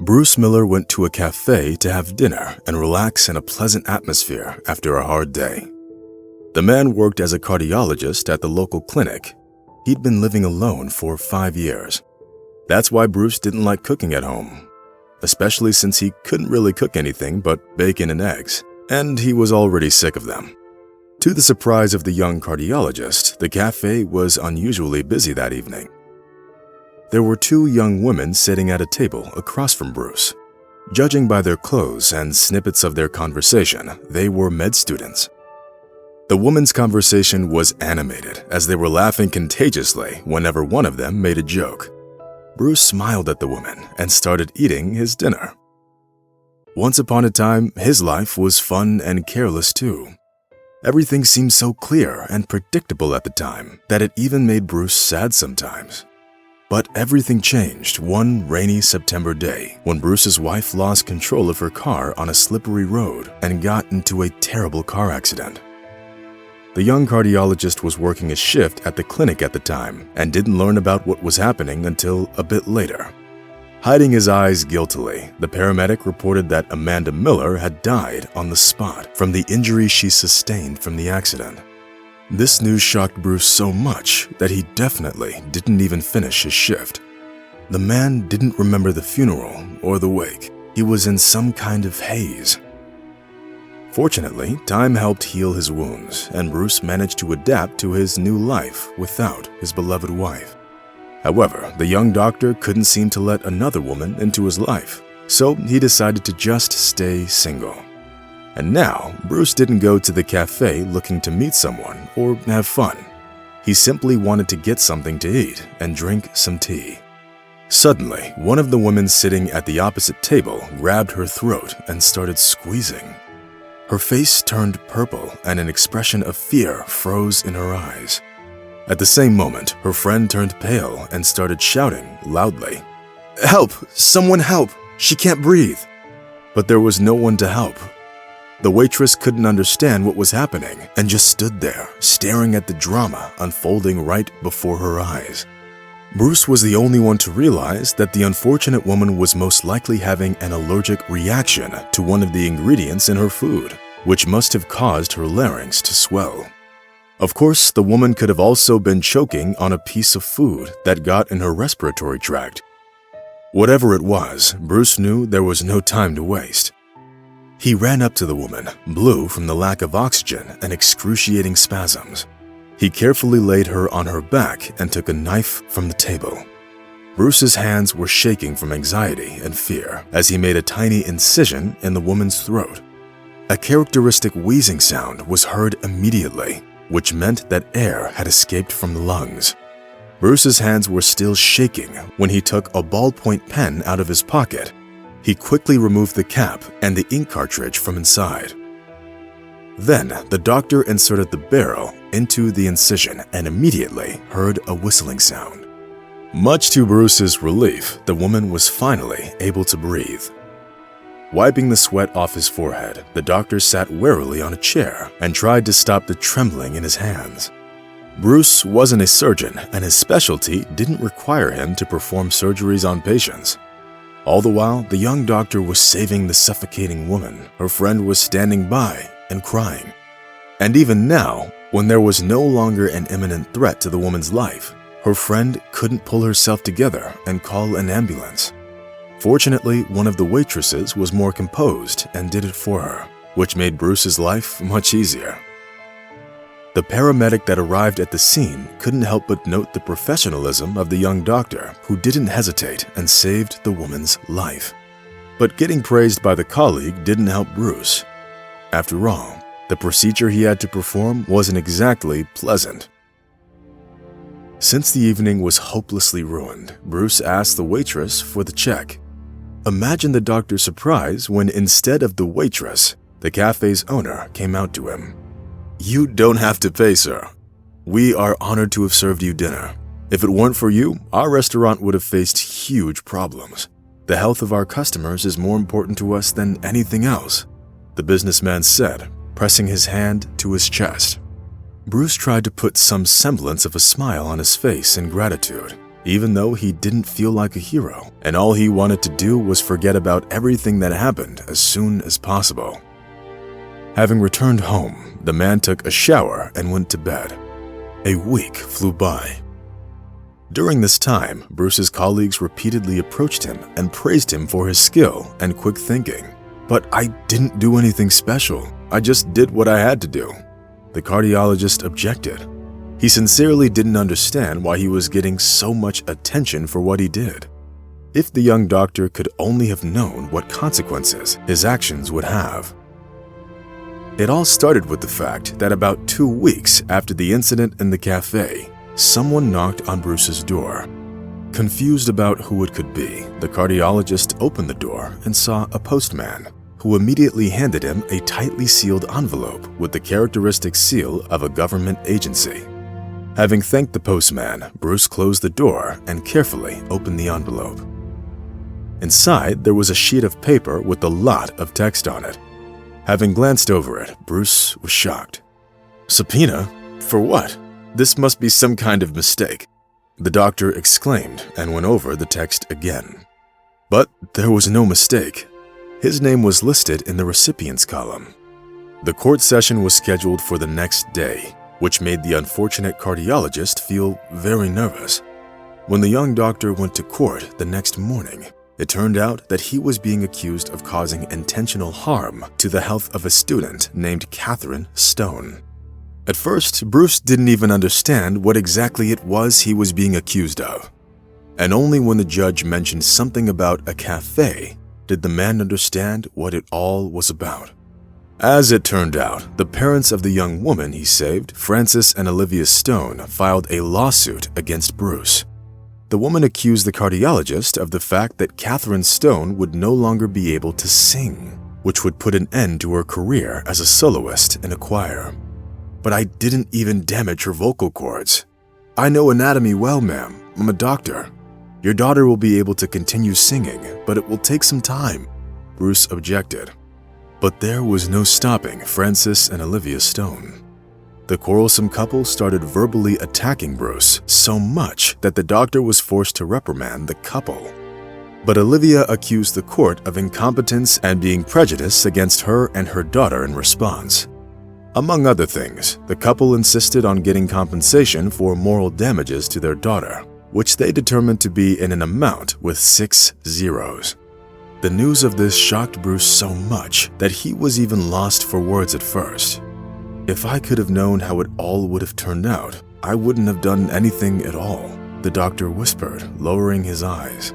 Bruce Miller went to a cafe to have dinner and relax in a pleasant atmosphere after a hard day. The man worked as a cardiologist at the local clinic. He'd been living alone for 5 years. That's why Bruce didn't like cooking at home, especially since he couldn't really cook anything but bacon and eggs, and he was already sick of them. To the surprise of the young cardiologist, the cafe was unusually busy that evening. There were 2 young women sitting at a table across from Bruce. Judging by their clothes and snippets of their conversation, they were med students. The women's conversation was animated as they were laughing contagiously whenever one of them made a joke. Bruce smiled at the woman and started eating his dinner. Once upon a time, his life was fun and careless too. Everything seemed so clear and predictable at the time that it even made Bruce sad sometimes. But everything changed one rainy September day when Bruce's wife lost control of her car on a slippery road and got into a terrible car accident. The young cardiologist was working a shift at the clinic at the time and didn't learn about what was happening until a bit later. Hiding his eyes guiltily, the paramedic reported that Amanda Miller had died on the spot from the injuries she sustained from the accident. This news shocked Bruce so much that he definitely didn't even finish his shift. The man didn't remember the funeral or the wake. He was in some kind of haze. Fortunately, time helped heal his wounds, and Bruce managed to adapt to his new life without his beloved wife. However, the young doctor couldn't seem to let another woman into his life, so he decided to just stay single. And now, Bruce didn't go to the cafe looking to meet someone or have fun. He simply wanted to get something to eat and drink some tea. Suddenly, one of the women sitting at the opposite table grabbed her throat and started squeezing. Her face turned purple and an expression of fear froze in her eyes. At the same moment, her friend turned pale and started shouting loudly, "Help! Someone help! She can't breathe!" But there was no one to help. The waitress couldn't understand what was happening and just stood there, staring at the drama unfolding right before her eyes. Bruce was the only one to realize that the unfortunate woman was most likely having an allergic reaction to one of the ingredients in her food, which must have caused her larynx to swell. Of course, the woman could have also been choking on a piece of food that got in her respiratory tract. Whatever it was, Bruce knew there was no time to waste. He ran up to the woman, blue from the lack of oxygen and excruciating spasms. He carefully laid her on her back and took a knife from the table. Bruce's hands were shaking from anxiety and fear as he made a tiny incision in the woman's throat. A characteristic wheezing sound was heard immediately, which meant that air had escaped from the lungs. Bruce's hands were still shaking when he took a ballpoint pen out of his pocket. He quickly removed the cap and the ink cartridge from inside. Then, the doctor inserted the barrel into the incision and immediately heard a whistling sound. Much to Bruce's relief, the woman was finally able to breathe. Wiping the sweat off his forehead, the doctor sat warily on a chair and tried to stop the trembling in his hands. Bruce wasn't a surgeon, and his specialty didn't require him to perform surgeries on patients. All the while, the young doctor was saving the suffocating woman. Her friend was standing by and crying. And even now, when there was no longer an imminent threat to the woman's life, her friend couldn't pull herself together and call an ambulance. Fortunately, one of the waitresses was more composed and did it for her, which made Bruce's life much easier. The paramedic that arrived at the scene couldn't help but note the professionalism of the young doctor, who didn't hesitate and saved the woman's life. But getting praised by the colleague didn't help Bruce. After all, the procedure he had to perform wasn't exactly pleasant. Since the evening was hopelessly ruined, Bruce asked the waitress for the check. Imagine the doctor's surprise when, instead of the waitress, the cafe's owner came out to him. "You don't have to pay, sir. We are honored to have served you dinner. If it weren't for you, our restaurant would have faced huge problems. The health of our customers is more important to us than anything else," the businessman said, pressing his hand to his chest. Bruce tried to put some semblance of a smile on his face in gratitude. even though he didn't feel like a hero, and all he wanted to do was forget about everything that happened as soon as possible. Having returned home, the man took a shower and went to bed. A week flew by. During this time, Bruce's colleagues repeatedly approached him and praised him for his skill and quick thinking. "But I didn't do anything special. I just did what I had to do." The cardiologist objected. He sincerely didn't understand why he was getting so much attention for what he did. If the young doctor could only have known what consequences his actions would have. It all started with the fact that about 2 weeks after the incident in the cafe, someone knocked on Bruce's door. Confused about who it could be, the cardiologist opened the door and saw a postman, who immediately handed him a tightly sealed envelope with the characteristic seal of a government agency. Having thanked the postman, Bruce closed the door and carefully opened the envelope. Inside, there was a sheet of paper with a lot of text on it. Having glanced over it, Bruce was shocked. "Subpoena? For what? This must be some kind of mistake," the doctor exclaimed and went over the text again. But there was no mistake. His name was listed in the recipients column. The court session was scheduled for the next day, which made the unfortunate cardiologist feel very nervous. When the young doctor went to court the next morning, it turned out that he was being accused of causing intentional harm to the health of a student named Catherine Stone. At first, Bruce didn't even understand what exactly it was he was being accused of. And only when the judge mentioned something about a cafe did the man understand what it all was about. As it turned out, the parents of the young woman he saved, Frances and Olivia Stone, filed a lawsuit against Bruce. The woman accused the cardiologist of the fact that Catherine Stone would no longer be able to sing, which would put an end to her career as a soloist in a choir. "But I didn't even damage her vocal cords. I know anatomy well, ma'am. I'm a doctor. Your daughter will be able to continue singing, but it will take some time," Bruce objected. But there was no stopping Frances and Olivia Stone. The quarrelsome couple started verbally attacking Bruce so much that the doctor was forced to reprimand the couple. But Olivia accused the court of incompetence and being prejudiced against her and her daughter in response. Among other things, the couple insisted on getting compensation for moral damages to their daughter, which they determined to be in an amount with 6 zeros. The news of this shocked Bruce so much that he was even lost for words at first. "If I could have known how it all would have turned out, I wouldn't have done anything at all," the doctor whispered, lowering his eyes.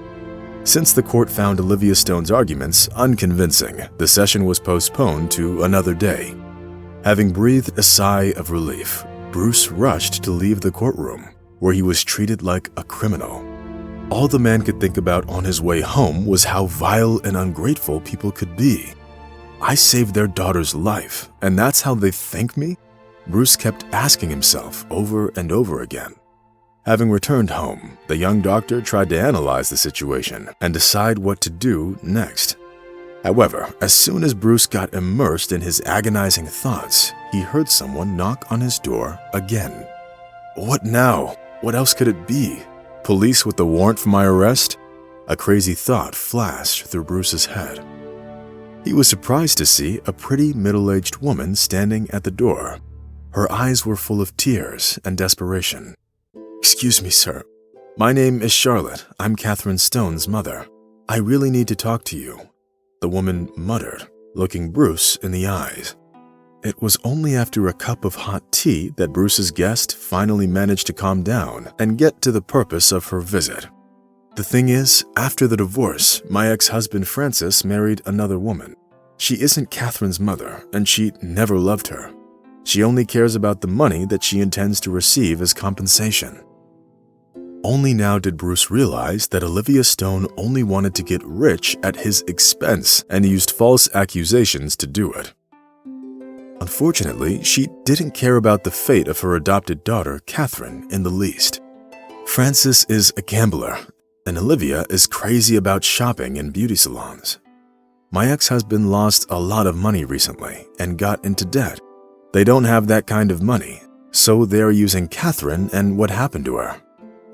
Since the court found Olivia Stone's arguments unconvincing, the session was postponed to another day. Having breathed a sigh of relief, Bruce rushed to leave the courtroom, where he was treated like a criminal. All the man could think about on his way home was how vile and ungrateful people could be. "I saved their daughter's life, and that's how they thank me?" Bruce kept asking himself over and over again. Having returned home, the young doctor tried to analyze the situation and decide what to do next. However, as soon as Bruce got immersed in his agonizing thoughts, he heard someone knock on his door again. What now? What else could it be? Police with a warrant for my arrest? A crazy thought flashed through Bruce's head. He was surprised to see a pretty middle-aged woman standing at the door. Her eyes were full of tears and desperation. "Excuse me, sir. My name is Charlotte. I'm Catherine Stone's mother. I really need to talk to you," the woman muttered, looking Bruce in the eyes. It was only after a cup of hot tea that Bruce's guest finally managed to calm down and get to the purpose of her visit. "The thing is, after the divorce, my ex-husband Francis married another woman. She isn't Catherine's mother, and she never loved her. She only cares about the money that she intends to receive as compensation." Only now did Bruce realize that Olivia Stone only wanted to get rich at his expense and used false accusations to do it. Unfortunately, she didn't care about the fate of her adopted daughter, Catherine, in the least. Francis is a gambler, and Olivia is crazy about shopping in beauty salons. My ex-husband lost a lot of money recently and got into debt. They don't have that kind of money, so they're using Catherine and what happened to her.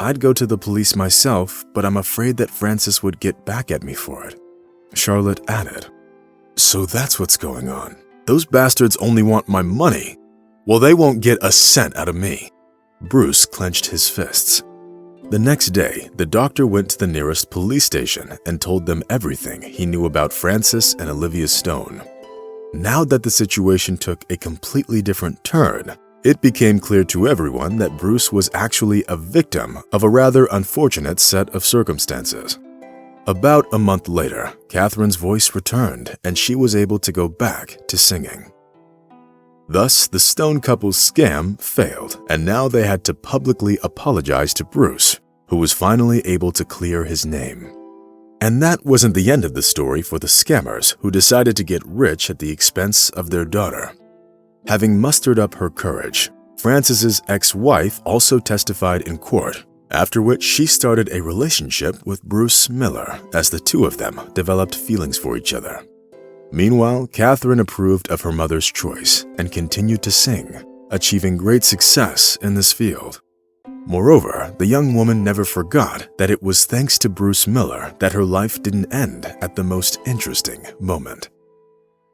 I'd go to the police myself, but I'm afraid that Francis would get back at me for it. Charlotte added. So that's what's going on. Those bastards only want my money. Well, they won't get a cent out of me. Bruce clenched his fists. The next day, the doctor went to the nearest police station and told them everything he knew about Francis and Olivia Stone. Now that the situation took a completely different turn, it became clear to everyone that Bruce was actually a victim of a rather unfortunate set of circumstances. About a month later, Catherine's voice returned and she was able to go back to singing. Thus, the Stone couple's scam failed, and now they had to publicly apologize to Bruce, who was finally able to clear his name. And that wasn't the end of the story for the scammers who decided to get rich at the expense of their daughter. Having mustered up her courage, Francis's ex-wife also testified in court, after which she started a relationship with Bruce Miller as the two of them developed feelings for each other. Meanwhile, Catherine approved of her mother's choice and continued to sing, achieving great success in this field. Moreover, the young woman never forgot that it was thanks to Bruce Miller that her life didn't end at the most interesting moment.